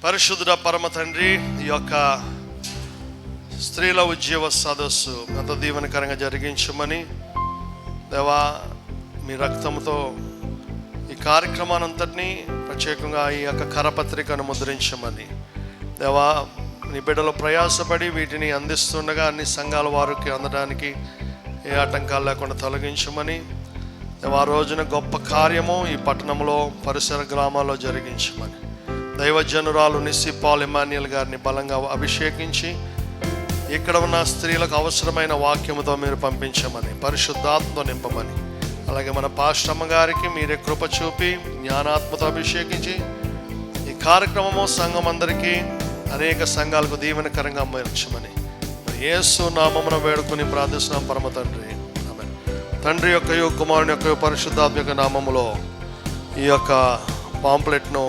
పరిశుద్ధ పరమ తండ్రి, ఈ యొక్క స్త్రీల ఉద్యోగ సదస్సు ఎంత దీవెనకరంగా జరిగించమని దేవా, మీ రక్తంతో ఈ కార్యక్రమానంతటినీ ప్రత్యేకంగా ఈ యొక్క కరపత్రికను ముద్రించమని దేవా, నీ బిడ్డలు ప్రయాసపడి వీటిని అందిస్తుండగా అన్ని సంఘాల వారికి అందడానికి ఏ ఆటంకాలు లేకుండా తొలగించమని దేవా, రోజున గొప్ప కార్యము ఈ పట్టణంలో పరిసర గ్రామాల్లో జరిగించమని దైవజనురాలు నిస్సి పాల్ ఎమాన్యుయల్ గారిని బలంగా అభిషేకించి ఇక్కడ ఉన్న స్త్రీలకు అవసరమైన వాక్యముతో మీరు పంపించమని, పరిశుద్ధాత్మతో నింపమని, అలాగే మన పాస్టమ్మ గారికి మీరే కృప చూపి జ్ఞానాత్మతో అభిషేకించి ఈ కార్యక్రమము సంఘం అందరికీ అనేక సంఘాలకు దీవెనకరంగా మార్చమని యేసు నామమున వేడుకొని ప్రార్థిస్తున్నాం పరమ తండ్రి. ఆమేన్. తండ్రి యొక్క కుమారుని యొక్క పరిశుద్ధాత్మ యొక్క నామములో ఈ యొక్క పాంప్లెట్ను